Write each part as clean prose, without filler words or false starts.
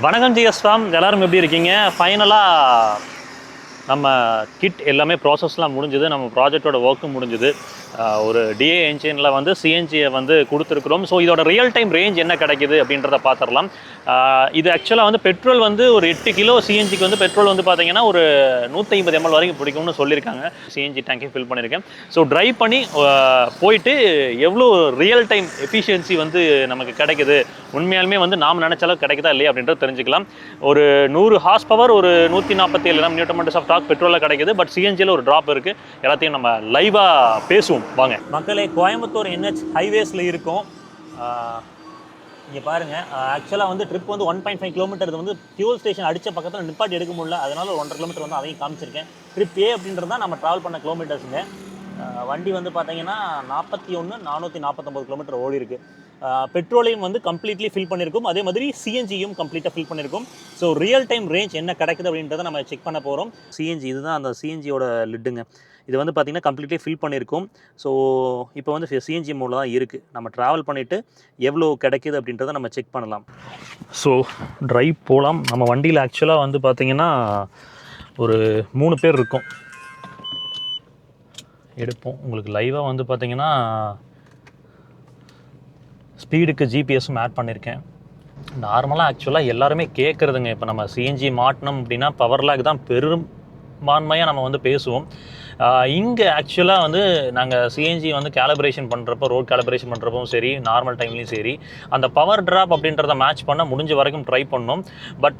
வணக்கம் GS form, எல்லாரும் எப்படி இருக்கீங்க? ஃபைனலாக நம்ம கிட் எல்லாமே ப்ராசஸ்லாம் முடிஞ்சுது, நம்ம ப்ராஜெக்டோட ஒர்க்கும் முடிஞ்சுது. ஒரு டிஏ என்ஜினில் வந்து சிஎன்ஜியை வந்து கொடுத்துருக்குறோம். ஸோ இதோட ரியல் டைம் ரேஞ்ச் என்ன கிடைக்குது அப்படின்றத பார்த்துடலாம். இது ஆக்சுவலாக வந்து பெட்ரோல் வந்து ஒரு 8 கிலோ சிஎன்ஜிக்கு வந்து பெட்ரோல் வந்து பார்த்தீங்கன்னா ஒரு 150 ml வரைக்கும் பிடிக்கும்னு சொல்லியிருக்காங்க. சிஎன்ஜி டேங்கையும் ஃபில் பண்ணியிருக்கேன். ஸோ ட்ரைவ் பண்ணி போயிட்டு எவ்வளோ ரியல் டைம் எஃபிஷியன்சி வந்து நமக்கு கிடைக்குது, உண்மையாலுமே வந்து நாம் நினச்ச அளவுக்கு கிடைக்குதா இல்லையா அப்படின்றத தெரிஞ்சுக்கலாம். ஒரு 100 ஹார்ஸ் பவர், ஒரு 147 நியூட்டன் ஆஃப் டார்க் பெட்ரோலில் கிடைக்குது. பட் சிஎன்ஜியில் ஒரு ட்ராப் இருக்குது. எல்லாத்தையும் நம்ம லைவாக பேசுவோம் வாங்க. மக்களே, கோயம்புத்தூர் NH ஹைவேஸில் இருக்கும். இங்கே பாருங்கள், ஆக்சுவலாக வந்து ட்ரிப் வந்து 1.5 கிலோமீட்டர். இது வந்து ஃபியூல் ஸ்டேஷன் அடித்த பக்கத்தில் நிப்பாட்டி எடுக்க முடியல, அதனால் 1.5 கிலோமீட்டர் வந்து அதையும் காமிச்சிருக்கேன். ட்ரிப் ஏ அப்படின்றது தான் நம்ம ட்ராவல் பண்ண கிலோமீட்டர்ஸுங்க. வண்டி வந்து பார்த்தீங்கன்னா 41,449 கிலோமீட்டர் ஓடி இருக்குது. பெட்ரோலையும் வந்து கம்ப்ளீட்லி ஃபில் பண்ணியிருக்கும், அதே மாதிரி சிஎன்ஜியும் கம்ப்ளீட்டாக ஃபில் பண்ணியிருக்கும். ஸோ ரியல் டைம் ரேஞ்ச் என்ன கிடைக்குது அப்படின்றத நம்ம செக் பண்ண போகிறோம். சிஎன்ஜி இதுதான் அந்த சிஎன்ஜியோட லிட்டுங்க. இது வந்து பார்த்திங்கன்னா கம்ப்ளீட்லி ஃபில் பண்ணியிருக்கும். ஸோ இப்போ வந்து சிஎன்ஜி மோடில் தான் இருக்குது. நம்ம ட்ராவல் பண்ணிவிட்டு எவ்வளோ கிடைக்குது அப்படின்றத நம்ம செக் பண்ணலாம். ஸோ ட்ரைவ் போகலாம். நம்ம வண்டியில் ஆக்சுவலாக வந்து பார்த்திங்கன்னா ஒரு 3 பேர் இருக்கும். எடுப்போம். உங்களுக்கு லைவாக வந்து பார்த்திங்கன்னா ஸ்பீடுக்கு ஜிபிஎஸும் ஆட் பண்ணியிருக்கேன். நார்மலாக ஆக்சுவலாக எல்லாருமே கேட்குறதுங்க, இப்போ நம்ம சிஎன்ஜி மாட்டினோம் அப்படின்னா பவர் லேக் தான் பெரும்பான்மையாக நம்ம வந்து பேசுவோம். இங்கே ஆக்சுவலாக வந்து நாங்கள் சிஎன்ஜி வந்து கேலிப்ரேஷன் பண்ணுறப்போ, ரோட் கேலிப்ரேஷன் பண்ணுறப்பவும் சரி, நார்மல் டைம்லேயும் சரி, அந்த பவர் ட்ராப் அப்படின்றத மேட்ச் பண்ண முடிஞ்ச வரைக்கும் ட்ரை பண்ணோம். பட்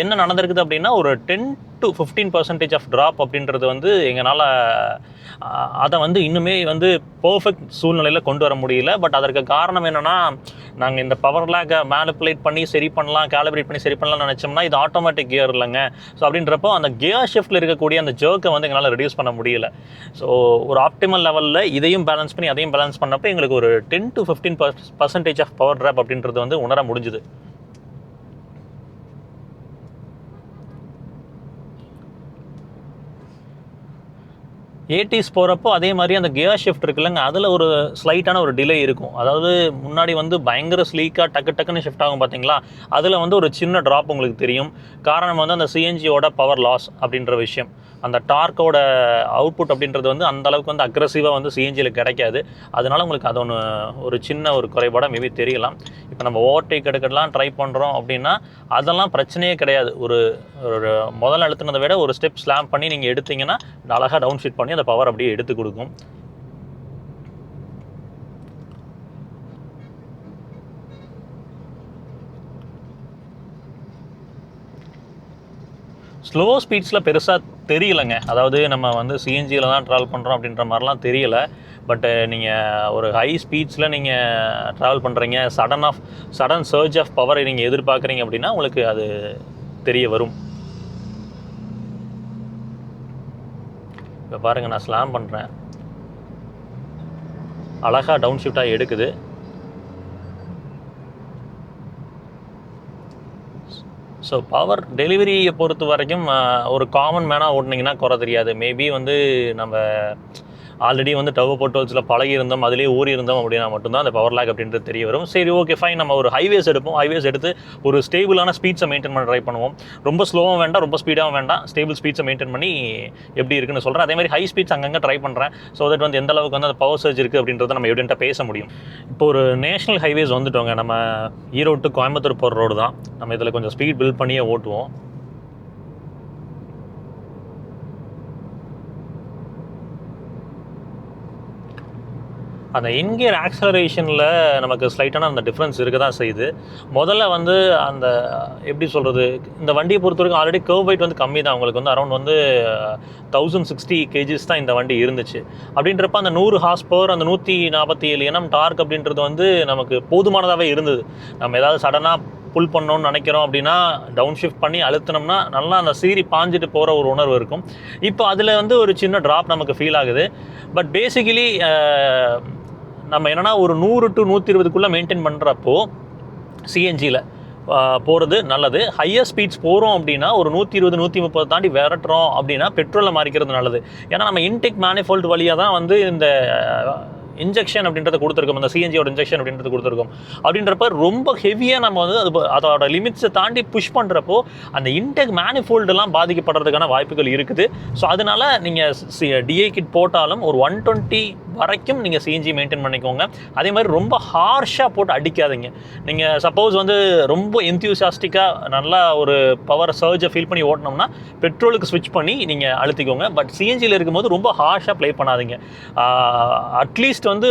என்ன நடந்திருக்குது அப்படின்னா ஒரு 10 to 15% ஆஃப் ட்ராப் அப்படின்றது வந்து எங்களால் அதை வந்து இன்னுமே வந்து பர்ஃபெக்ட் சூழ்நிலையில் கொண்டு வர முடியல. பட் அதற்கு காரணம் என்னென்னா, நாங்கள் இந்த பவர் லேக்கை மேனிப்புலேட் பண்ணி சரி பண்ணலாம், கேலிப்ரேட் பண்ணி சரி பண்ணலாம்னு நினச்சோம்னா இது ஆட்டோமேட்டிக் கியர் இல்லைங்க. ஸோ அப்படின்றப்போ அந்த கியர் ஷிஃப்ட்டில் இருக்கக்கூடிய அந்த ஜர்க்கை வந்து எங்களால் ரெடியூஸ் பண்ண முடியல. ஸோ ஒரு ஆப்டிமல் லெவலில் இதையும் பேலன்ஸ் பண்ணி அதையும் பேலன்ஸ் பண்ணப்போ எங்களுக்கு ஒரு 10 to 15% ஆஃப் பவர் ட்ராப் அப்படின்றது வந்து உணர முடிஞ்சுது. ஏடிஸ் போகிறப்போ அதே மாதிரி அந்த கியர் ஷிஃப்ட் இருக்குல்லங்க, அதில் ஒரு ஸ்லைட்டான ஒரு டிலே இருக்கும். அதாவது முன்னாடி வந்து பயங்கர ஸ்லீக்காக டக்குன்னு ஷிஃப்ட் ஆகும் பார்த்தீங்களா, அதில் வந்து ஒரு சின்ன ட்ராப் உங்களுக்கு தெரியும். காரணம் வந்து அந்த சிஎன்ஜியோட பவர் லாஸ் அப்படின்ற விஷயம். அந்த டார்க்கோட அவுட்புட் அப்படின்றது வந்து அந்த அளவுக்கு வந்து அக்ரெசிவாக வந்து சிஎன்ஜியில் கிடைக்காது. அதனால உங்களுக்கு அது ஒரு சின்ன ஒரு குறைபாடாக மேபி தெரியலாம். இப்போ நம்ம ஓவர்டேக் எடுக்கலாம் ட்ரை பண்ணுறோம் அப்படின்னா அதெல்லாம் பிரச்சனையே கிடையாது. ஒரு முதல்ல அழுத்தினதை விட ஒரு ஸ்டெப் ஸ்லாம் பண்ணி நீங்கள் எடுத்தீங்கன்னா அழகாக டவுன் ஷிஃப்ட் பண்ணி அந்த பவர் அப்படியே எடுத்து கொடுக்கும். ஸ்லோ ஸ்பீட்ஸில் பெருசாக தெரியலைங்க. அதாவது நம்ம வந்து சிஎன்ஜியில் தான் ட்ராவல் பண்ணுறோம் அப்படின்ற மாதிரிலாம் தெரியலை. பட்டு நீங்கள் ஒரு ஹை ஸ்பீட்ஸில் நீங்கள் ட்ராவல் பண்ணுறீங்க, சடன் சர்ஜ் ஆஃப் பவரை நீங்கள் எதிர்பார்க்குறீங்க அப்படின்னா உங்களுக்கு அது தெரிய வரும். இப்போ பாருங்கள், நான் ஸ்லாம் பண்ணுறேன், அழகாக டவுன் ஷிஃப்டாக எடுக்குது. ஸோ பவர் டெலிவரியை பொறுத்த வரைக்கும் ஒரு காமன் மேனாக ஓட்டினீங்கன்னா குறை தெரியாது. மேபி வந்து நம்ம ஆல்ரெடி வந்து டர்போ போட்டோல்ஸில் பழகி இருந்தோம், அதிலே ஊறி இருந்தோம் அப்படின்னா மட்டும்தான் அந்த பவர் லேக் அப்படின்றது தெரிய வரும். சரி, ஓகே, ஃபைன். நம்ம ஒரு ஹைவேஸ் எடுப்போம். ஹைவேஸ் எடுத்து ஒரு ஸ்டேபிளான ஸ்பீட்ஸை மெயின்டைன் பண்ண ட்ரை பண்ணுவோம். ரொம்ப ஸ்லோவும் வேண்டாம், ரொம்ப ஸ்பீடாகவும் வேண்டாம், ஸ்டேபிள் ஸ்பீட்ஸை மெயின்டைன் பண்ணி எப்படி இருக்குன்னு சொல்கிறேன். அதே மாதிரி ஹை ஸ்பீட்ஸ் அங்கங்கே ட்ரை பண்ணுறேன். ஸோ தட் வந்து எந்த அளவுக்கு வந்து அந்த பவர் சர்ஜ் இருக்குது அப்படின்றத நம்ம எவிடென்ட்டாக பேச முடியும். இப்போ ஒரு நேஷனல் ஹைவேஸ் வந்துட்டோங்க. நம்ம ஈரோடு டு கோயம்புத்தூர் போகிற ரோடு தான். நம்ம இதில் கொஞ்சம் ஸ்பீட் பில்ட் பண்ணியே ஓட்டுவோம். அந்த இன்கியர் ஆக்சலரேஷனில் நமக்கு ஸ்லைட்டான அந்த டிஃப்ரென்ஸ் இருக்க தான் செய்யுது. முதல்ல வந்து அந்த எப்படி சொல்கிறது, இந்த வண்டியை பொறுத்த வரைக்கும் ஆல்ரெடி கர்வ் வெயிட் வந்து கம்மி தான். உங்களுக்கு வந்து அரௌண்ட் வந்து 1060 kgs தான் இந்த வண்டி இருந்துச்சு. அப்படின்றப்ப அந்த 100 ஹார்ஸ் பவர், அந்த 147 Nm டார்க் அப்படின்றது வந்து நமக்கு போதுமானதாகவே இருந்தது. நம்ம ஏதாவது சடனாக புல் பண்ணோன்னு நினைக்கிறோம் அப்படின்னா டவுன் ஷிஃப்ட் பண்ணி அழுத்தினோம்னா நல்லா அந்த சீரி பாஞ்சிட்டு போகிற ஒரு உணர்வு இருக்கும். இப்போ அதில் வந்து ஒரு சின்ன ட்ராப் நமக்கு ஃபீல் ஆகுது. பட் பேசிக்கலி நம்ம என்னென்னா ஒரு 100 to 120 மெயின்டைன் பண்ணுறப்போ சிஎன்ஜியில் போகிறது நல்லது. ஹையர் ஸ்பீட்ஸ் போகிறோம் அப்படின்னா ஒரு 120 130 தாண்டி விரட்டுறோம் அப்படின்னா பெட்ரோலில் மாறிக்கிறது நல்லது. ஏன்னா நம்ம இன்டெக் மேனிஃபோல்ட் வழியாக தான் வந்து இந்த இன்ஜெக்ஷன் அப்படின்றத கொடுத்துருக்கோம், அந்த சிஎன்ஜியோட இன்ஜெக்ஷன் அப்படின்றது கொடுத்துருக்கோம். அப்படின்றப்ப ரொம்ப ஹெவியாக நம்ம வந்து அதோட லிமிட்ஸை தாண்டி புஷ் பண்ணுறப்போ அந்த இன்டெக் மேனிஃபோல்டெல்லாம் பாதிக்கப்படுறதுக்கான வாய்ப்புகள் இருக்குது. ஸோ அதனால் நீங்கள் டிஐ கிட் போட்டாலும் ஒரு 120 வரைக்கும் நீங்கள் சிஎன்ஜி மெயின்டைன் பண்ணிக்கோங்க. அதே மாதிரி ரொம்ப ஹார்ஷாக போட்டு அடிக்காதீங்க. நீங்கள் சப்போஸ் வந்து ரொம்ப என்த்யூசியாஸ்டிக்காக நல்லா ஒரு பவர் சர்ஜை ஃபீல் பண்ணி ஓட்டினோம்னா பெட்ரோலுக்கு ஸ்விட்ச் பண்ணி நீங்கள் அழுத்திக்கோங்க. பட் சிஎன்ஜியில் இருக்கும்போது ரொம்ப ஹார்ஷாக ப்ளே பண்ணாதீங்க. அட்லீஸ்ட் வந்து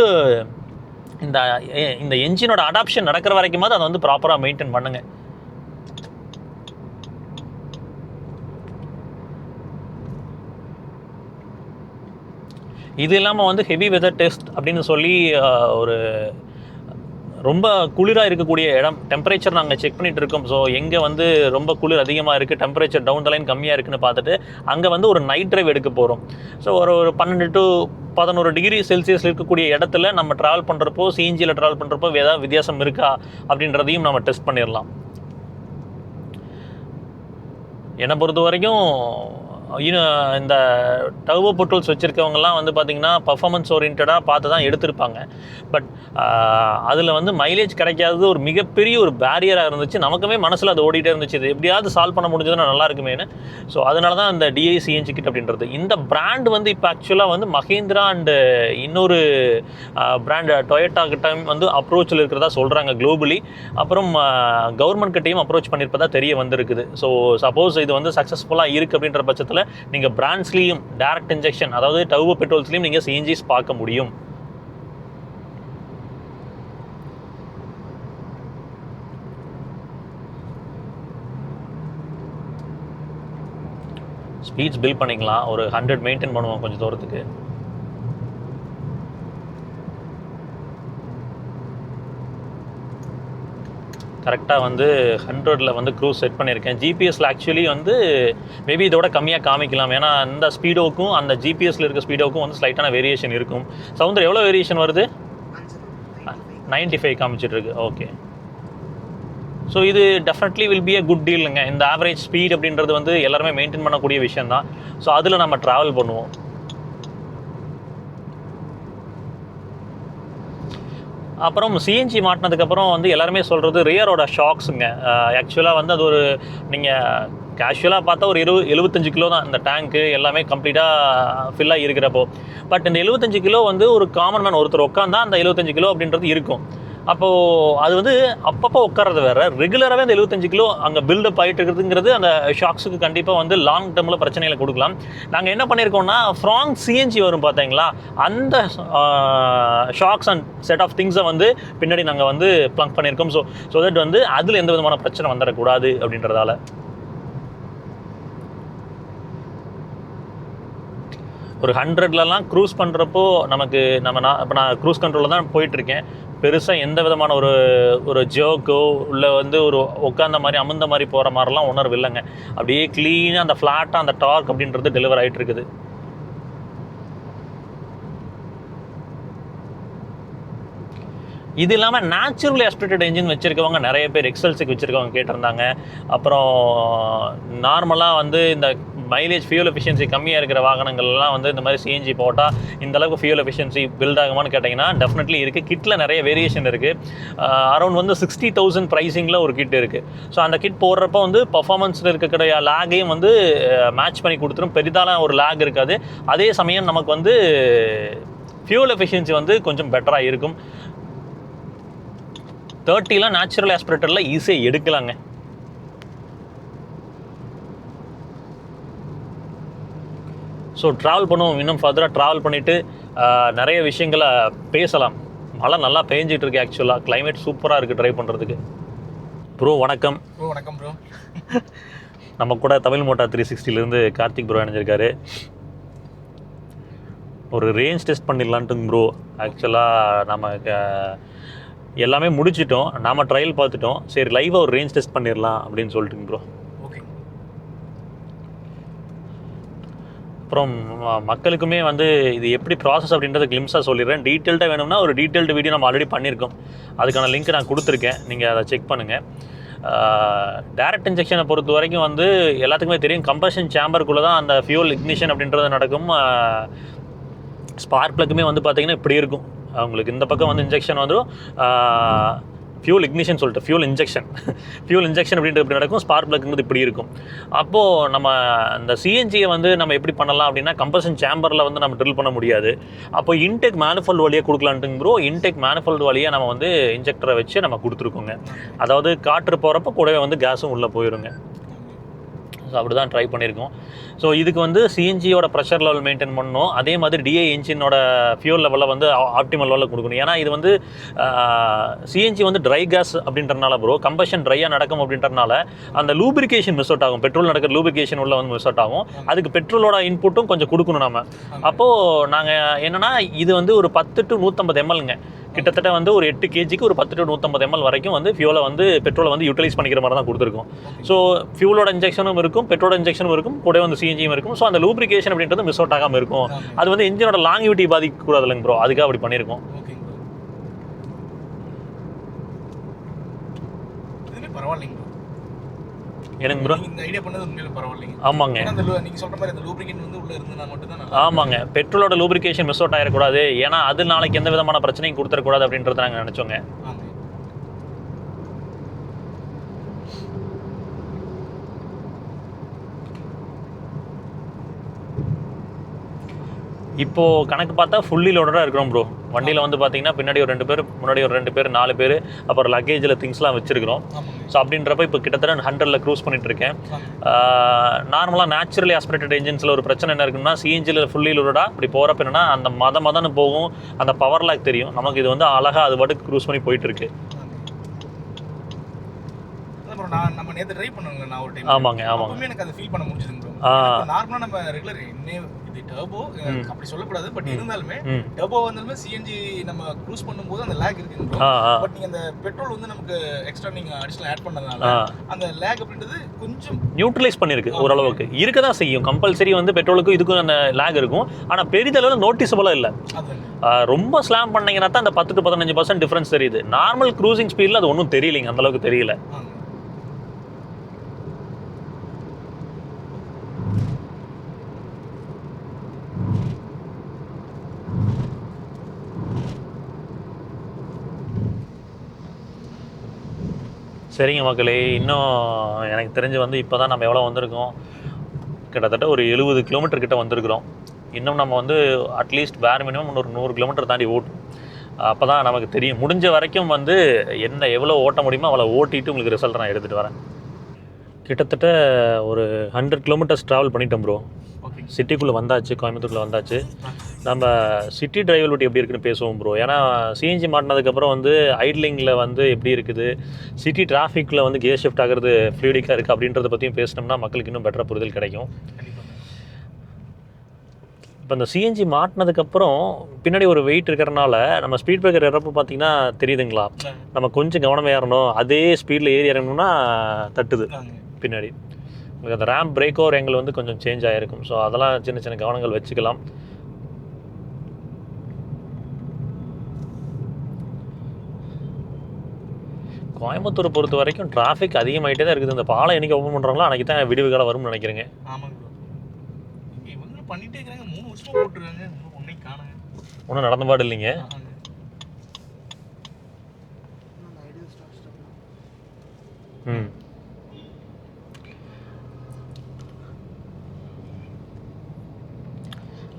இந்த என்ஜினோட அடாப்ஷன் நடக்கிற வரைக்கும் அதை வந்து ப்ராப்பராக மெயின்டைன் பண்ணுங்க. இது இல்லாமல் வந்து ஹெவி வெதர் டெஸ்ட் அப்படின்னு சொல்லி ஒரு ரொம்ப குளிராக இருக்கக்கூடிய இடம் டெம்பரேச்சர் நாங்கள் செக் பண்ணிகிட்டு இருக்கோம். ஸோ எங்கே வந்து ரொம்ப குளிர் அதிகமாக இருக்குது, டெம்பரேச்சர் டவுன் த லைன் கம்மியாக இருக்குதுன்னு பார்த்துட்டு அங்கே வந்து ஒரு நைட் ட்ரைவ் எடுக்க போகிறோம். ஸோ ஒரு 12 to 11 டிகிரி செல்சியஸில் இருக்கக்கூடிய இடத்துல நம்ம ட்ராவல் பண்ணுறப்போ, சிஎன்ஜியில் ட்ராவல் பண்ணுறப்போ ஏதாவது வித்தியாசம் இருக்கா அப்படின்றதையும் நம்ம டெஸ்ட் பண்ணிடலாம். என்னை பொறுத்த வரைக்கும் இந்த டர்போ பெட்ரோல்ஸ் வச்சுருக்கவங்கலாம் வந்து பார்த்திங்கன்னா பர்ஃபார்மன்ஸ் ஓரியன்டாக பார்த்து தான் எடுத்திருப்பாங்க. பட் அதில் வந்து மைலேஜ் கிடைக்காதது ஒரு மிகப்பெரிய ஒரு பேரியராக இருந்துச்சு. நமக்குமே மனசில் அது ஓடிட்டே இருந்துச்சு, இது எப்படியாவது சால்வ் பண்ண முடிஞ்சதுன்னா நல்லா இருக்குமேனு. ஸோ அதனால தான் இந்த டிஐ சிஎன்ஜி கிட் அப்படின்றது. இந்த பிராண்ட் வந்து இப்போ ஆக்சுவலாக வந்து மஹேந்திரா அண்டு இன்னொரு பிராண்ட் டொயோட்டா கிட்ட வந்து அப்ரோச்சில் இருக்கிறதா சொல்கிறாங்க குளோபலி. அப்புறம் கவர்மெண்ட் கிட்டையும் அப்ரோச் பண்ணியிருப்பதா தெரிய வந்திருக்குது. ஸோ சப்போஸ் இது வந்து சக்ஸஸ்ஃபுல்லாக இருக்குது அப்படின்ற பட்சத்தில் நீங்கள் பிராண்ட்ஸ்லேயும் டைரக்ட் இன்ஜெக்ஷன் அதாவது டர்போ பெட்ரோல்ஸ்லையும் நீங்கள் சிஎன்ஜிஸ் பார்க்க முடியும். ஸ்பீட்ஸ் பில்ட் பண்ணிக்கலாம். ஒரு 100 மெயின்டைன் பண்ணுவோம் கொஞ்சம் தூரத்துக்கு. கரெக்டாக வந்து 100ல் வந்து க்ரூஸ் செட் பண்ணியிருக்கேன். ஜிபிஎஸ்சில் ஆக்சுவலி வந்து மேபி இதோட கம்மியாக காமிக்கலாம். ஏன்னா இந்த ஸ்பீடோக்கும் அந்த ஜிபிஎஸ்சில் இருக்க ஸ்பீடோக்கும் வந்து ஸ்லைட்டான வேரியேஷன் இருக்கும். சவுந்தர் எவ்வளோ வேரியேஷன் வருது? 95 காமிச்சிட்ருக்கு. ஓகே. ஸோ இது definitely will be a good டீலுங்க. இந்த ஆவரேஜ் ஸ்பீட் அப்படின்றது வந்து எல்லாருமே மெயின்டைன் பண்ணக்கூடிய விஷயம் தான். ஸோ அதில் நம்ம ட்ராவல் பண்ணுவோம். அப்புறம் சிஎன்ஜி மாட்டினதுக்கப்புறம் வந்து எல்லாருமே சொல்கிறது ரியரோட ஷாக்ஸுங்க. ஆக்சுவலாக வந்து அது ஒரு நீங்கள் கேஷுவலாக பார்த்தா ஒரு 75 கிலோ தான் இந்த டேங்க்கு எல்லாமே கம்ப்ளீட்டாக ஃபில்லாக இருக்கிறப்போ. பட் இந்த 75 கிலோ வந்து ஒரு காமன் மேன் ஒருத்தர் உட்காந்தா அந்த 75 கிலோ அப்படின்றது இருக்கும். அப்போது அது வந்து அப்பப்போ உட்காரது வேறு, ரெகுலராகவே அந்த 75 கிலோ அங்கே பில்டப் ஆகிட்டு இருக்குதுங்கிறது அந்த ஷாக்ஸுக்கு கண்டிப்பாக வந்து லாங் டேர்மில் பிரச்சனைகளை கொடுக்கலாம். நாங்கள் என்ன பண்ணியிருக்கோம்னா ஃப்ராங் சிஎன்ஜி வரும் பார்த்தீங்களா, அந்த ஷாக்ஸ் அண்ட் செட் ஆஃப் திங்ஸை வந்து பின்னாடி நாங்கள் வந்து ப்ளங்க் பண்ணியிருக்கோம். ஸோ தட் வந்து அதில் எந்த விதமான பிரச்சனை வந்துடக்கூடாது அப்படின்றதால. ஒரு 100லலாம் க்ரூஸ் பண்ணுறப்போ நமக்கு இப்போ நான் க்ரூஸ் கண்ட்ரோலில் தான் போயிட்டுருக்கேன். பெருசாக எந்த விதமான ஒரு ஜோக்கோ இல்லை வந்து ஒரு உட்காந்த மாதிரி அமுந்த மாதிரி போகிற மாதிரிலாம் உணர்வு இல்லைங்க. அப்படியே க்ளீனாக அந்த ஃப்ளாட்டாக அந்த டார்க் அப்படின்றது டெலிவர் ஆகிட்டு இருக்குது. இது இல்லாமல் நேச்சுரலி ஆஸ்பிரேட்டட் என்ஜின் வச்சுருக்கவங்க நிறைய பேர், எக்ஸல்ஸுக்கு வச்சுருக்கவங்க கேட்டிருந்தாங்க. அப்புறம் நார்மலாக வந்து இந்த மைலேஜ் ஃபியூல் எஃபிஷியன்சி கம்மியாக இருக்கிற வாகனங்கள்லாம் வந்து இந்த மாதிரி சிஎன்ஜி போட்டால் இந்த அளவுக்கு ஃபியூல் எஃபிஷியன்சி பில்ட் ஆகுமான்னு கேட்டிங்கன்னா டெஃபினெட்லி இருக்குது. கிட்டில் நிறைய வேரியேஷன் இருக்குது. அரௌண்ட் வந்து 60,000 ப்ரைஸிங்கில் ஒரு கிட் இருக்குது. ஸோ அந்த கிட் போடுறப்போ வந்து பர்ஃபார்மன்ஸில் இருக்கக்கூடிய லேகையும் வந்து மேட்ச் பண்ணி கொடுத்துரும். பெரிதான ஒரு லேக் இருக்காது. அதே சமயம் நமக்கு வந்து ஃபியூல் எஃபிஷியன்சி வந்து கொஞ்சம் பெட்டராக இருக்கும். 30லாம் நேச்சுரல் ஆஸ்பிரேட்டரில் ஈஸியாக எடுக்கலாங்க. ஸோ ட்ராவல் பண்ணுவோம், இன்னும் ஃபர்தராக ட்ராவல் பண்ணிவிட்டு நிறைய விஷயங்களை பேசலாம். மழை நல்லா பெஞ்சிட்டு இருக்கு. ஆக்சுவலாக கிளைமேட் சூப்பராக இருக்குது ட்ரைவ் பண்ணுறதுக்கு. ப்ரோ வணக்கம். வணக்கம் ப்ரோ. நம்ம கூட தமிழ் மோட்டார் 360லேருந்து கார்த்திக் ப்ரோ இணைஞ்சிருக்காரு. ஒரு ரேஞ்ச் டெஸ்ட் பண்ணிடலான்ட்டுங்க ப்ரோ. ஆக்சுவலாக நம்ம எல்லாமே முடிச்சிட்டோம், நாம் ட்ரையல் பார்த்துட்டோம். சரி லைவாக ஒரு ரேஞ்ச் டெஸ்ட் பண்ணிடலாம் அப்படின்னு சொல்லிட்டுங்க ப்ரோ. ஓகே. அப்புறம் மக்களுக்குமே வந்து இது எப்படி ப்ராசஸ் அப்படின்றத கிளிம்ஸாக சொல்லிடுறேன். டீட்டெயில்டாக வேணும்னா ஒரு டீட்டெயில்டு வீடியோ நம்ம ஆல்ரெடி பண்ணியிருக்கோம், அதுக்கான லிங்க் நான் கொடுத்துருக்கேன், நீங்கள் அதை செக் பண்ணுங்கள். டைரக்ட் இன்ஜெக்ஷனை பொறுத்த வரைக்கும் வந்து எல்லாத்துக்குமே தெரியும், கம்பஷன் சேம்பருக்குள்ளே தான் அந்த ஃபியூல் இக்னிஷன் அப்படின்றது நடக்கும். ஸ்பார்க் ப்ளக்குமே வந்து பார்த்திங்கன்னா இப்படி இருக்கும். உங்களுக்கு இந்த பக்கம் வந்து இன்ஜெக்ஷன் வந்து ஃபியூல் இக்னிஷன் சொல்லிட்டு ஃபியூல் இன்ஜெக்ஷன் அப்படின்றது இப்படி நடக்கும், ஸ்பார்க் பிளக்குங்கிறது இப்படி இருக்கும். அப்போது நம்ம இந்த சிஎன்ஜியை வந்து நம்ம எப்படி பண்ணலாம் அப்படின்னா கம்பஷன் சேம்பரில் வந்து நம்ம ட்ரில் பண்ண முடியாது. அப்போ இன்டெக் மேனிஃபோல்டு வழியாக கொடுக்கலான்ட்டுங்க ப்ரோ. இன்டெக் மேனிஃபோல்டு வழியாக நம்ம வந்து இன்ஜெக்டரை வச்சு நம்ம கொடுத்துருக்கோங்க. அதாவது காற்று போகிறப்ப கூடவே வந்து கேஸும் உள்ளே போயிருங்க. ஸோ அப்படி தான் ட்ரை பண்ணியிருக்கோம். ஸோ இதுக்கு வந்து சிஎன்ஜியோட ப்ரெஷர் லெவல் மெயின்டைன் பண்ணணும். அதே மாதிரி டிஐ என்ஜினோட ஃபியூல் லெவலில் வந்து ஆப்டிமல் லெவலில் கொடுக்கணும். ஏன்னா இது வந்து சிஎன்ஜி வந்து ட்ரை கேஸ் அப்படின்றனால ப்ரோ, கம்பஷன் ட்ரையாக நடக்கும் அப்படின்றனால அந்த லூப்ரிகேஷன் மிஸ் அவுட் ஆகும். பெட்ரோல் நடக்கிற லூப்ரிகேஷன் உள்ள வந்து மிஸ் அவுட் ஆகும். அதுக்கு பெட்ரோலோட இன்புட்டும் கொஞ்சம் கொடுக்கணும் நம்ம. அப்போது நாங்கள் என்னென்னா இது வந்து ஒரு 10 to 150 mlங்க, கிட்டத்தட்ட வந்து ஒரு 8 kgக்கு ஒரு 10 to 150 ml வரைக்கும் வந்து ஃபியூலை வந்து பெட்ரோலை வந்து யூட்டிலைஸ் பண்ணிக்கிற மாதிரி தான் கொடுத்துருக்கோம். ஸோ ஃபியூலோட இன்ஜெக்ஷனும் இருக்கும், பெட்ரோலோட இன்ஜெக்ஷனும் இருக்கும், கூட வந்து சிஎன்ஜியும் இருக்கும். ஸோ அந்த லூப்ரிகேஷன் அப்படின்றது மிஸ் அவுட் ஆகாமல் இருக்கும். அது வந்து இன்ஜினோட லாங்கிவிட்டி பாதிக்கக்கூடாது இல்லைங்க ப்ரோ, அதுக்காக அப்படி பண்ணியிருக்கோம். பரவாயில்லைங்க எனக்கு ப்ரோ இந்த ஐடியா பண்ணது உண்மையில பரவாயில்லைங்க. ஆமாங்க, நீங்க சொல்ற மாதிரி அந்த லூப்ரிகேட் வந்து உள்ள இருந்தா மட்டும் தான். ஆமாங்க, பெட்ரோலோட லூப்ரிகேஷன் மிஸ் அவுட் ஆயிடக்கூடாது. ஏன்னா அது நாளைக்கு எந்த விதமான பிரச்சனையும் கொடுத்துடக்கூடாது அப்படின்றத நாங்கள் நினச்சோங்க. இப்போது கணக்கு பார்த்தா ஃபுல்லி லோடடாக இருக்கிறோம் ப்ரோ. வண்டியில் வந்து பார்த்தீங்கன்னா பின்னாடி ஒரு 2 பேர், முன்னாடி ஒரு 2 பேர், 4 பேர், அப்புறம் லக்கேஜில் திங்ஸ்லாம் வச்சுருக்கிறோம். ஸோ அப்படின்றப்ப இப்போ கிட்டத்தட்ட 100ல் க்ரூஸ் பண்ணிட்டுருக்கேன். நார்மலாக நேச்சுரலி ஆஸ்பிரேட்டட் என்ஜின்ஸில் ஒரு பிரச்சனை என்ன இருக்குன்னா, சிஎன்ஜியில் ஃபுல்லி லோடடாக இப்படி போகிறப்ப என்னன்னா அந்த மதன்னு போகும், அந்த பவர் லாக் தெரியும் நமக்கு. இது வந்து அழகாக அது பாட்டுக்கு க்ரூஸ் பண்ணி போயிட்டுருக்கு. நம்ம நேத்து ட்ரை பண்ணோங்க நான் ஒரு டைம். ஆமாங்க. எனக்கு அதை ஃபீல் பண்ண முடிஞ்சதுங்க. நார்மலா நம்ம ரெகுலர் இது டர்போ அப்படி சொல்லக்கூடாது, பட் இருந்தாலுமே டர்போ வந்தாலுமே சிஎன்ஜி நம்ம க்ரூஸ் பண்ணும்போது அந்த லேக் இருக்குங்க. பட் நீங்க அந்த பெட்ரோல் வந்து நமக்கு எக்ஸ்ட்ரா நீங்க அடிஷனல் ஆட் பண்ணதுனால அந்த லேக் அப்படின்றது கொஞ்சம் நியூட்ரலைஸ் பண்ணிருக்கு. ஓரளவுக்கு இருக்க தான் செய்யும். கம்பல்சரி வந்து பெட்ரோலுக்கும் இதுக்கும் அந்த லேக் இருக்கும். ஆனால் பெரிதளவில் நோட்டிசபிளாக இல்லை. ரொம்ப ஸ்லாம் பண்ணீங்கன்னா தான் அந்த 10 to 15% டிஃபரன்ஸ் தெரியுது. நார்மல் க்ரூசிங் ஸ்பீடில் அது ஒன்றும் தெரியலைங்க, அந்த அளவுக்கு தெரியல. சரிங்க மக்களே, இன்னும் எனக்கு தெரிஞ்சு வந்து இப்போ தான் நம்ம எவ்வளோ வந்திருக்கோம், கிட்டத்தட்ட ஒரு 70 கிலோமீட்டர் கிட்ட வந்திருக்கிறோம். இன்னும் நம்ம வந்து அட்லீஸ்ட் பேர் மினிமம் ஒரு 100 கிலோமீட்டர் தாண்டி ஓட்டும். அப்போ தான் நமக்கு தெரியும். முடிஞ்ச வரைக்கும் வந்து எவ்வளோ ஓட்ட முடியுமோ அவ்வளோ ஓட்டிட்டு உங்களுக்கு ரிசல்ட் நான் எடுத்துகிட்டு வரேன். கிட்டத்தட்ட ஒரு 100 கிலோமீட்டர்ஸ் ட்ராவல் பண்ணிட்டோம் ப்ரோ. சிட்டிக்குள்ளே வந்தாச்சு, கோயம்புத்தூரில் வந்தாச்சு. நம்ம சிட்டி டிரைவபிலிட்டி எப்படி இருக்குன்னு பேசுவோம் ப்ரோ. ஏன்னா சிஎன்ஜி மாட்டினதுக்கப்புறம் வந்து ஐட்லிங்கில் வந்து எப்படி இருக்குது, சிட்டி டிராஃபிக்கில் வந்து கியர் ஷிஃப்ட் ஆகிறது ஃப்ளூயிடிக்காக இருக்குது அப்படின்றத பற்றியும் பேசினோம்னா மக்களுக்கு இன்னும் பெட்டராக புரிதல் கிடைக்கும். இப்போ இந்த சிஎன்ஜி மாட்டினதுக்கப்புறம் பின்னாடி ஒரு வெயிட் இருக்கிறனால நம்ம ஸ்பீட் பிரேக்கர் ஏறப்போ பார்த்தீங்கன்னா தெரியுதுங்களா, நம்ம கொஞ்சம் கவனம் ஏறணும். அதே ஸ்பீடில் ஏறி இறங்கணும்னா தட்டுது பின்னாடி. உங்களுக்கு அந்த ரேம்ப் பிரேக் ஓவர் ஆங்கிள் வந்து கொஞ்சம் சேஞ்ச் ஆகிருக்கும். ஸோ அதெல்லாம் சின்ன சின்ன கவனங்கள் வச்சுக்கலாம். கோயம்புத்தூரை பொறுத்த வரைக்கும் டிராஃபிக் அதிகமாகிட்டே தான் இருக்குது. இந்த பாலம் என்னைக்கு ஓப்பன் பண்ணுறாங்களோ அன்றைக்கி தான் விடிவு காலம் வரும்னு நினைக்கிறேங்க. ஒன்றும் நடந்த பாடு இல்லைங்க.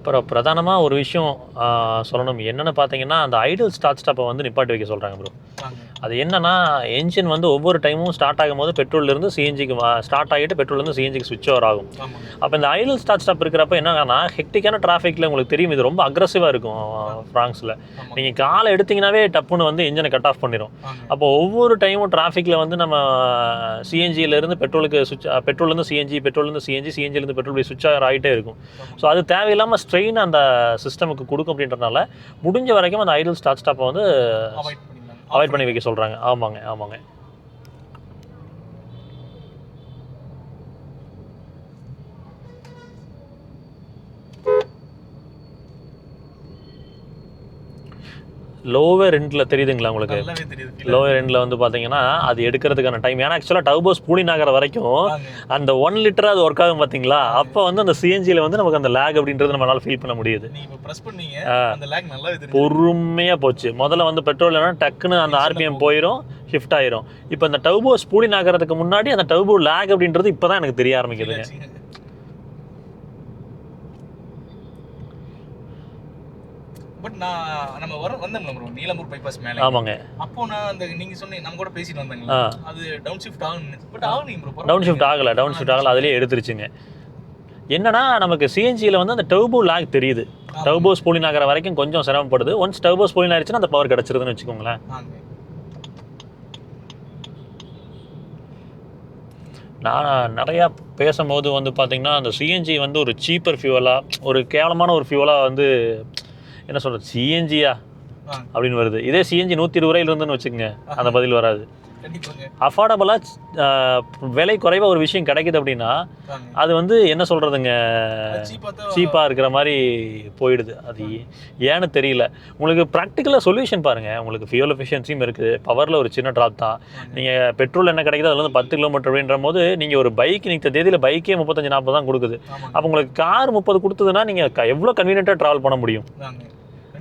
அப்புறம் பிரதானமாக ஒரு விஷயம் சொல்லணும். என்னென்னு பார்த்தீங்கன்னா, அந்த ஐடில் ஸ்டார்ட் ஸ்டாப்பை வந்து நிப்பாட்டி வைக்க சொல்கிறாங்க ப்ரோ. அது என்னன்னா, என்ஜின் வந்து ஒவ்வொரு டைமும் ஸ்டார்ட் ஆகும்போது பெட்ரோல்லேருந்து சிஎன்ஜிக்கு ஸ்டார்ட் ஆகிட்டு பெட்ரோல்லேருந்து சிஎன்ஜிக்கு ஸ்விட்ச் ஓவர் ஆகும். அப்போ இந்த ஐடில் ஸ்டார்ட் ஸ்டாப் இருக்கிறப்ப என்னன்னா, ஹெக்டிக்கான டிராஃபிக்கில் உங்களுக்கு தெரியும் இது ரொம்ப அக்ரெசிவாக இருக்கும் ஃப்ராங்ஸில். நீங்கள் காலை எடுத்திங்கனாவே டப்புன்னு வந்து இன்ஜினை கட் ஆஃப் பண்ணிடும். அப்போ ஒவ்வொரு டைமும் டிராஃபிக்கில் வந்து நம்ம சிஎன்ஜியிலேருந்து பெட்ரோலுக்கு பெட்ரோல்லேருந்து சிஎன்ஜி, பெட்ரோல்லேருந்து சிஎன்ஜி, சிஎன்ஜிலேருந்து பெட்ரோல் ஸ்விட்ச் ஓவர் ஆகிட்டே இருக்கும். ஸோ அது தேவையில்லாமல் ஸ்ட்ரெயின் அந்த சிஸ்டமுக்கு கொடுக்கும். அப்படின்றனால முடிஞ்ச வரைக்கும் அந்த ஐடில் ஸ்டார்ட் ஸ்டாப்பை வந்து அவாய்ட் பண்ணி வைக்க சொல்கிறாங்க. ஆமாங்க. லோவர் எண்டில் தெரியுதுங்களா உங்களுக்கு? நல்லாவே தெரியுது. லோவர் எண்டில் வந்து பார்த்தீங்கன்னா அது எடுக்கிறதுக்கான டைம், ஏன்னா ஆக்சுவலாக டர்போ ஸ்பூலிங் ஆகிற வரைக்கும் அந்த 1 லிட்டர் அது ஒர்க் ஆகும் பார்த்தீங்களா, அப்போ வந்து அந்த சிஎன்ஜியில் வந்து நமக்கு அந்த லேக் அப்படின்றது நம்மளால ஃபீல் பண்ண முடியுது. பொறுமையாக போச்சு. முதல்ல வந்து பெட்ரோல்னா டக்குன்னு அந்த ஆர்பிஎம் போயிடும், ஷிஃப்ட் ஆயிரும். இப்போ அந்த டர்போ ஸ்பூலிங் ஆகிறதுக்கு முன்னாடி அந்த டர்போ லேக் அப்படின்றது இப்போ தான் எனக்கு தெரிய ஆரம்பிக்குதுங்க. பட் நம்ம வந்தோம்ல ப்ரோ நீலம்பூர் பைபாஸ் மேல. ஆமாங்க. அப்போ நான் அந்த நீங்க சொன்னீங்க நம்ம கூட பேசிட்டு வந்தாங்களா, அது டவுன் ஷிஃப்ட் ஆகும்னு. பட் ஆகலைங்க ப்ரோ. டவுன் ஷிஃப்ட் ஆகல, அதிலே எடுத்துருச்சுங்க. என்னன்னா நமக்கு சிஎன்ஜியில் வந்து அந்த டர்போ லேக் தெரியுது. டர்போ ஸ்பூலிங் ஆகிற வரைக்கும் கொஞ்சம் சிரமப்படுது. ஒன்ஸ் டர்போ ஸ்பூலிங் ஆயிடுச்சுன்னா அந்த பவர் கிடச்சிருதுன்னு வச்சுக்கோங்களேன். நான் நிறையா பேசும்போது வந்து பார்த்தீங்கன்னா அந்த சிஎன்ஜி வந்து ஒரு சீப்பர் ஃபியூவலாக, ஒரு கேவலமான ஒரு ஃபியூவலாக வந்து என்ன சொல்கிறது, சிஎன்ஜியா அப்படின்னு வருது. இதே சிஎன்ஜி 120 ரூபாயில் இருந்துன்னு வச்சுக்கோங்க, அந்த பதில் வராது. அஃபோர்டபுளாக விலை குறைவாக ஒரு விஷயம் கிடைக்குது அப்படின்னா அது வந்து என்ன சொல்கிறதுங்க, சீப்பாக இருக்கிற மாதிரி போயிடுது. அது ஏன்னு தெரியல. உங்களுக்கு ப்ராக்டிக்கலாக சொல்யூஷன் பாருங்கள். உங்களுக்கு ஃபியூல் எஃபிஷியன்சியும் இருக்குது, பவரில் ஒரு சின்ன ட்ராப் தான். நீங்கள் பெட்ரோல் என்ன கிடைக்குது அதில் வந்து 10 கிலோமீட்டர் அப்படின்ற போது நீங்கள் ஒரு பைக் நீங்கள் தேதியில் பைக்கே 35-40 தான் கொடுக்குது. அப்போ உங்களுக்கு கார் 30 கொடுத்ததுன்னா நீங்கள் எவ்வளோ கன்வீனியண்ட்டாக ட்ராவல் பண்ண முடியும்?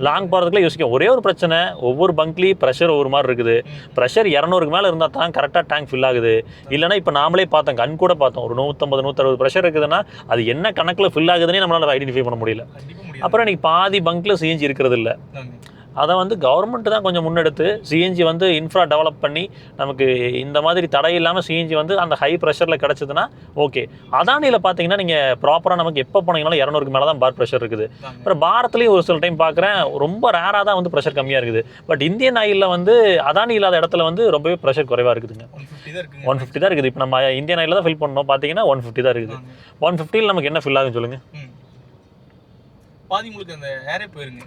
லாங் போகிறதுக்குள்ள யோசிக்க ஒரே ஒரு பிரச்சனை, ஒவ்வொரு பங்க்லேயும் ப்ரெஷர் ஒவ்வொரு மாதிரி இருக்குது. ப்ரெஷர் 200க்கு மேலே இருந்தால் தான் கரெக்டாக டேங்க் ஃபில் ஆகுது. இல்லைனா இப்போ நாமளே பார்த்தோம், கண் கூட பார்த்தோம், ஒரு 150-160 ப்ரெஷர் இருக்குதுன்னா அது என்ன கணக்கில் ஃபில் ஆகுதுன்னே நம்மளால் ஐடென்டிஃபை பண்ண முடியல. அப்புறம் இன்றைக்கி பாதி பங்க்கில் சிஎன்ஜி இருக்கிறது இல்லை. அதை வந்து கவர்மெண்ட் தான் கொஞ்சம் முன்னெடுத்து சிஎன்ஜி வந்து இன்ஃப்ரா டெவலப் பண்ணி நமக்கு இந்த மாதிரி தடை இல்லாமல் சிஎன்ஜி வந்து அந்த ஹை ப்ரெஷரில் கிடச்சிதுன்னா ஓகே. அதானியில் பார்த்தீங்கன்னா நீங்கள் ப்ராப்பராக நமக்கு எப்போ போனீங்கனாலும் 200க்கு மேலே தான் பார் ப்ரெஷர் இருக்குது. அப்புறம் பாரத்லேயும் ஒரு சில டைம் பார்க்குறேன் ரொம்ப ரேராக தான் வந்து ப்ரெஷர் கம்மியாக இருக்குது. பட் இந்தியன் ஆயிலில் வந்து அதானி இல்லாத இடத்துல வந்து ரொம்பவே ப்ரெஷர் குறைவாக இருக்குதுங்க. 150 தான் இருக்குது. இப்போ நம்ம இந்தியன் ஆயிலில் தான் ஃபில் பண்ணோம் பார்த்தீங்கன்னா 150 தான் இருக்குது. 150ல் நமக்கு என்ன ஃபில் ஆகுன்னு சொல்லுங்கள். பாதி உங்களுக்கு அந்த ஏரே போயிருங்க.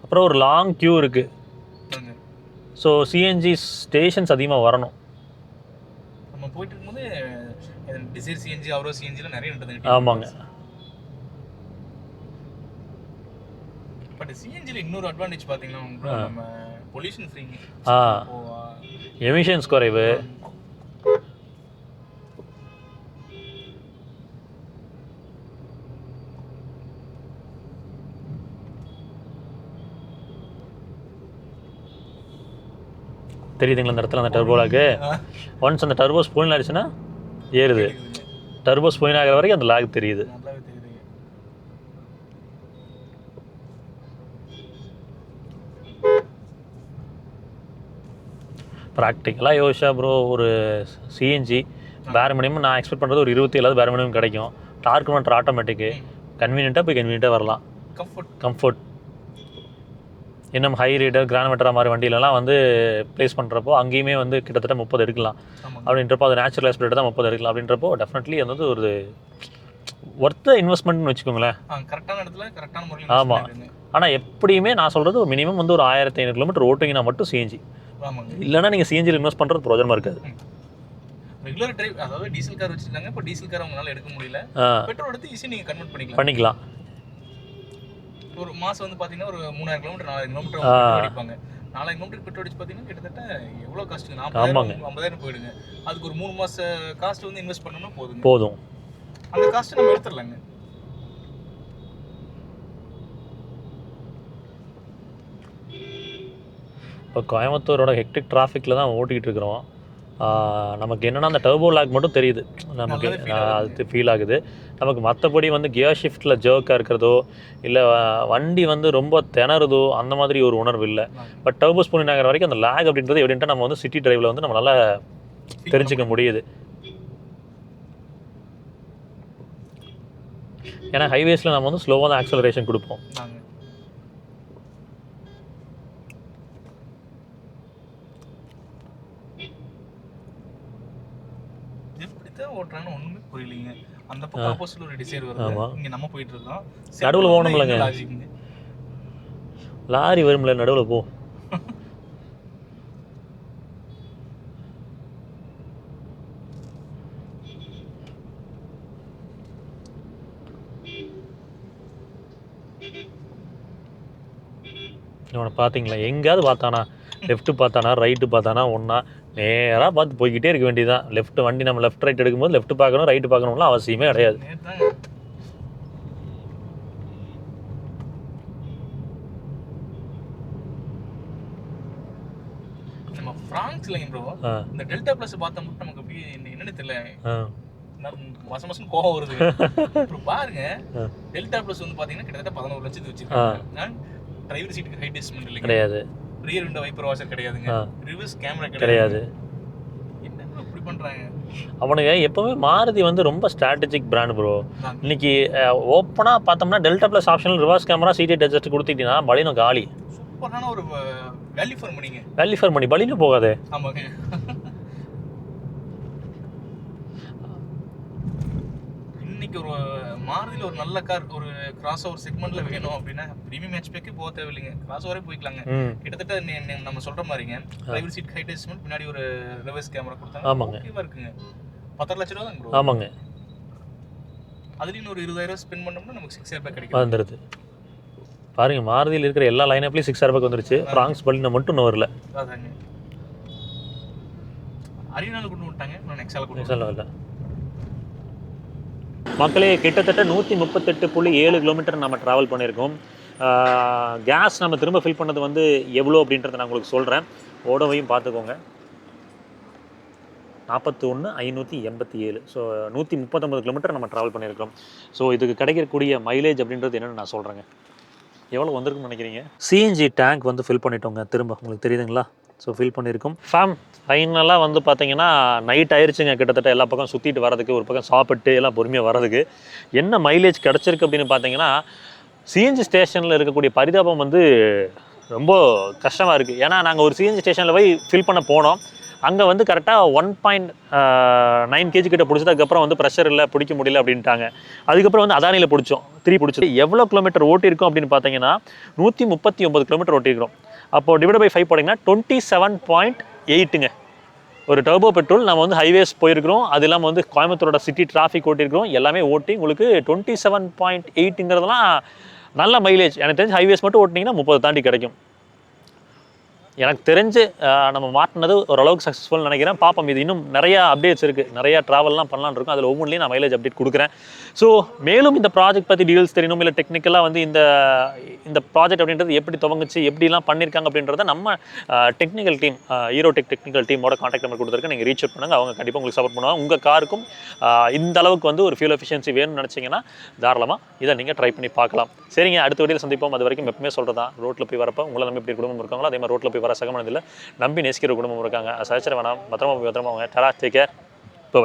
அப்புறம் ஒரு லாங் கியூ இருக்குது. ஸோ சிஎன்ஜி ஸ்டேஷன்ஸ் அதிகமாக வரணும். நம்ம போயிட்டு இருக்கும்போது டிசைர் சிஎன்ஜி, அவரோ சிஎன்ஜில நிறைய இருக்குது. ஆமாங்க. பட் சிஎன்ஜில இன்னொரு அட்வான்டேஜ் பார்த்தீங்கன்னா நம்ம பொல்யூஷன் ஃப்ரீங்க. எமிஷன்ஸ் குறைவு. தெரியுதுங்களா அந்த இடத்துல அந்த டர்போலாக்கு ஒன்ஸ் அந்த டர்போ ஸ்பூலிங் ஆயிடுச்சுன்னா ஏறுது. டர்போ ஸ்பூலிங் ஆகிற வரைக்கும் அந்த லாக் தெரியுது. ப்ராக்டிக்கலாக யோசிச்சா ப்ரோ ஒரு சிஎன்ஜி பேர் மினிமம் நான் எக்ஸ்பெக்ட் பண்ணுறது ஒரு 27 பேர் மினிமம் கிடைக்கும். டார்க் மோட்டர் ஆட்டோமேட்டிக்கு, கன்வீனியண்ட்டாக போய் கன்வீனியண்ட்டாக வரலாம். கம்ஃபர்ட் இன்னும் ஹை ரீடர் கிரானோமீட்டரா மாதிரி வண்டியிலலாம் வந்து ப்ளேஸ் பண்ணுறப்போ அங்கேயுமே வந்து கிட்டத்தட்ட 30 எடுக்கலாம் அப்படின்றப்போ, அது நேச்சுரல் ஆஸ்பிரேட் தான் 30 எடுக்கலாம் அப்படின்றப்போ டெஃபினெட்லி அது வந்து ஒரு ஒர்த்த இன்வெஸ்ட்மெண்ட்னு வச்சுக்கோங்களேன். கரெக்டான இடத்துல கரெக்டான முறையில். ஆமாம். ஆனால் எப்படியுமே நான் சொல்கிறது மினிமம் வந்து ஒரு 1500 கிலோமீட்டர் ஓட்டிங்கன்னா மட்டும் சிஎன்ஜி. இல்லைனா நீங்கள் சிஎன்ஜியில் இன்வெஸ்ட் பண்ணுறது பிரயோஜனமாக இருக்காது. ரெகுலர் டிரைவ், அதாவது டீசல் கார் வச்சுருக்காங்க, இப்போ டீசல் கார் அவங்களால எடுக்க முடியல, பெட்ரோல் எடுத்து ஈஸியாக நீங்கள் கன்வெர்ட் பண்ணிக்கலாம். ஒரு மாதம் வந்து பார்த்தீங்கன்னா ஒரு 3000 கிலோமீட்டர் 4000 கிலோமீட்டர் அடிப்பாங்க. 4000 கிலோமீட்டர் பெட்ரோல் அடிச்சு பார்த்தீங்கன்னா கிட்டத்தட்ட எவ்வளோ காஸ்ட்டுங்க, 40,000-50,000 போயிடுங்க. அதுக்கு ஒரு 3 மாத காஸ்ட் வந்து இன்வெஸ்ட் பண்ணோம்னா போதும். அந்த காஸ்ட்டை நம்ம எடுத்துடலாங்க. இப்போ கோயம்புத்தூரோட ஹெக்டிக் டிராஃபிக்கில் தான் ஓட்டிகிட்டு இருக்கிறோம். நமக்கு என்னென்னா அந்த டர்போ லாக் மட்டும் தெரியுது, நமக்கு அது ஃபீல் ஆகுது. நமக்கு மற்றபடி வந்து கியர் ஷிஃப்ட்டில் ஜர்க்காக இருக்கிறதோ இல்லை வண்டி வந்து ரொம்ப திணறுதோ அந்த மாதிரி ஒரு உணர்வு இல்லை. பட் டர்போ ஸ்பூலிங் ஆகிற வரைக்கும் அந்த லேக் அப்படின்றது எப்படின்ட்டு நம்ம வந்து சிட்டி டிரைவில் வந்து நம்மளால் தெரிஞ்சுக்க முடியுது. ஏன்னா ஹைவேஸில் நம்ம வந்து ஸ்லோவாக தான் ஆக்சலரேஷன் கொடுப்போம். ஓட்டுறாங்க ஒண்ணுமே புரியலீங்க. அந்த பக்கம் ஆப்போசிட்ல ஒரு டிசைர் வருது, இங்க நம்ம போயிட்டு இருக்கோம், நடுவுல போகணும்லங்க, லாரி வரும்ல நடுவுல போ. இவனை பார்த்தீங்களா, எங்கேயாவது பார்த்தானா, லெஃப்ட்டு பார்த்தானா ரைட்டு பார்த்தானா ஒன்றா நேராக பார்த்து போய்கிட்டே இருக்க வேண்டியதுதான். லெஃப்ட் வண்டி நம்ம லெஃப்ட் ரைட் எடுக்கும்போது லெஃப்ட் பார்க்கணும் ரைட்டு பார்க்கணும்லாம் அவசியமே கிடையாது. நம்ம ஃப்ராங்க்ஸ்ல ப்ரோ இந்த டெல்டா பிளஸ் பார்த்தா மட்டும் நமக்கு அப்படியே என்னன்னு தெரியல, மாசம் கோவம் வருது. அப்புறம் பாருங்க டெல்டா பிளஸ் வந்து பாத்தீங்கன்னா கிட்டத்தட்ட 11 லட்சத்துக்கு வச்சிருக்காங்க. டிரைவர் சீட்டுக்கு ஹைட் அட்ஜஸ்ட்மென்ட் இல்ல, கிடையாது. ரியர் விண்டோ வைப்பர் வாஷர் கிடையாதுங்க, ரிவர்ஸ் கேமரா கிடையாது. என்ன இப்படி பண்றாங்க அவனுங்க? எப்பவுமே மாருதி வந்து ரொம்ப ஸ்ட்ராட்டஜிக் பிராண்ட் ப்ரோ. இன்னைக்கு ஓப்பனா பார்த்தோம்னா Delta plus optional reverse camera seat adjust கொடுத்துட்டீங்கன்னா பலினோ காலி. சூப்பரான ஒரு வேல்யூ ஃபார் மணிங்க. வேல்யூ ஃபார் மணி பலினோ போகாதே. ஆமாங்க. இன்னைக்கு ஒரு மாருதியில் ஒரு நல்ல கார் ஒரு கிராஸ் ஓவர் செக்மெண்ட்ல வேணும் அப்படின்னா பிரீமியம் ஹேட்ச்பேக்கே போக தேவையில்லைங்க, கிராஸ் ஓவரே போய்க்கலாங்க. கிட்டத்தட்ட நம்ம சொல்ற மாதிரிங்க டிரைவர் சீட் ஹைட் அட்ஜஸ்ட்மெண்ட், பின்னாடி ஒரு ரிவர்ஸ் கேமரா கொடுத்தாங்க. ஆமாங்க, ஓகேவா இருக்குங்க. 10 லட்சம் ரூபா தான் ப்ரோ. ஆமாங்க. அதுலயும் ஒரு 20,000 ஸ்பெண்ட் பண்ணோம்னா நமக்கு 6 ஏர் பேக் கிடைக்கும். வந்துருது பாருங்க, மாருதியில் இருக்கிற எல்லா லைனப்லயும் 6 ஏர் பேக் வந்துருச்சு. ஃப்ராங்க்ஸ் பலினோ மட்டும் இன்னும் வரல. அதாங்க அரினால கொண்டு வந்துட்டாங்க, நான் நெக்ஸால கொண்டு வரல. மக்களே, கிட்டத்தட்ட 138.7 கிலோமீட்டர் நம்ம ட்ராவல் பண்ணியிருக்கோம். கேஸ் நம்ம திரும்ப ஃபில் பண்ணது வந்து எவ்வளோ அப்படின்றத நான் உங்களுக்கு சொல்கிறேன். ஓடவையும் பார்த்துக்கோங்க. 41,587. ஸோ 139 கிலோமீட்டர் நம்ம ட்ராவல் பண்ணியிருக்கோம். ஸோ இதுக்கு கிடைக்கக்கூடிய மைலேஜ் அப்படின்றது என்னென்னு நான் சொல்கிறேங்க. எவ்வளோ வந்திருக்குன்னு நினைக்கிறீங்க? சிஎன்ஜி டேங்க் வந்து ஃபில் பண்ணிட்டோங்க திரும்ப, உங்களுக்கு தெரியுதுங்களா? ஸோ ஃபில் பண்ணியிருக்கோம். ஃபைனலாக வந்து பார்த்தீங்கன்னா நைட் ஆயிடுச்சுங்க. கிட்டத்தட்ட எல்லா பக்கம் சுற்றிட்டு வரதுக்கு, ஒரு பக்கம் சாப்பிட்டு எல்லாம் பொறுமையாக வரதுக்கு என்ன மைலேஜ் கிடச்சிருக்கு அப்படின்னு பார்த்தீங்கன்னா, சிஎன்ஜி ஸ்டேஷனில் இருக்கக்கூடிய பரிதாபம் வந்து ரொம்ப கஷ்டமாக இருக்குது. ஏன்னா நாங்கள் ஒரு சிஎன்ஜி ஸ்டேஷனில் போய் ஃபில் பண்ண போனோம். அங்கே வந்து கரெக்டாக 1.9 kg கிட்ட பிடிச்சதுக்கப்புறம் வந்து ப்ரெஷர் இல்லை, பிடிக்க முடியல அப்படின்ட்டாங்க. அதுக்கப்புறம் வந்து அதானியில் பிடிச்சோம், 3 பிடிச்சது. எவ்வளோ கிலோமீட்டர் ஓட்டியிருக்கோம் அப்படின்னு பார்த்தீங்கன்னா 139 கிலோமீட்டர் ஓட்டியிருக்கிறோம். அப்போது டிவைட் பை 5 போட்டிங்கன்னா 27.8ங்க. ஒரு டர்போ பெட்ரோல் நம்ம வந்து ஹைவேஸ் போயிருக்கிறோம். அது இல்லாமல் வந்து கோயம்புத்தூரோட சிட்டி டிராஃபிக் ஓட்டியிருக்கிறோம். எல்லாமே ஓட்டி உங்களுக்கு 27.8ங்கிறதுலாம் நல்ல மைலேஜ். எனக்கு தெரிஞ்சு ஹைவேஸ் மட்டும் ஓட்டினீங்கன்னா 30 தாண்டி கிடைக்கும். எனக்கு தெரிஞ்சு நம்ம மாட்டினது ஓரளவுக்கு சக்ஸஸ்ஃபுல் நினைக்கிறேன். பார்ப்போம், இது இன்னும் நிறையா அப்டேட்ஸ் இருக்குது, நிறையா ட்ராவல்லாம் பண்ணலான்னு இருக்கும். அதில் ஒவ்வொன்றிலையும் நான் மைலேஜ் அப்டேட் கொடுக்குறேன். ஸோ மேலும் இந்த ப்ராஜெக்ட் பற்றி டீல்ஸ் தெரியணும், இல்லை டெக்னிக்கலாக வந்து இந்த ப்ராஜெக்ட் அப்படின்றது எப்படி துவங்குச்சு, எப்படிலாம் பண்ணியிருக்காங்க அப்படின்றத நம்ம டெக்னிக்கல் டீம், ஈரோடெக் டெக்னிக்கல் டீமோட கான்டாக்ட் நம்பர் கொடுத்துருக்கேன். நீங்கள் ரீச் அவுட் பண்ணுங்கள், அவங்க கண்டிப்பாக உங்களுக்கு சப்போர்ட் பண்ணுவாங்க. உங்கள் காருக்கும் இந்த அளவுக்கு வந்து ஒரு ஃபியூல் எஃபிஷியன்சி வேணும்னு நினச்சிங்கன்னா தாராளமாக இதை நீங்கள் ட்ரை பண்ணி பார்க்கலாம். சரிங்க, அடுத்த வீடியோவில் சந்திப்போம். அது வரைக்கும் எப்பவுமே சொல்கிறதா, ரோட்டில் போய் வரப்போ உங்களை நம்பி எப்படி குடும்பம் இருக்காங்களோ அதே மாதிரி ரோட்டில் போய் வர சகமனதில் நம்பி நேசிக்கிற குடும்பம் இருக்காங்க. சச்சர வேணாம், பத்திரமா போய் பத்திரமா அவங்க டேக் கேர்.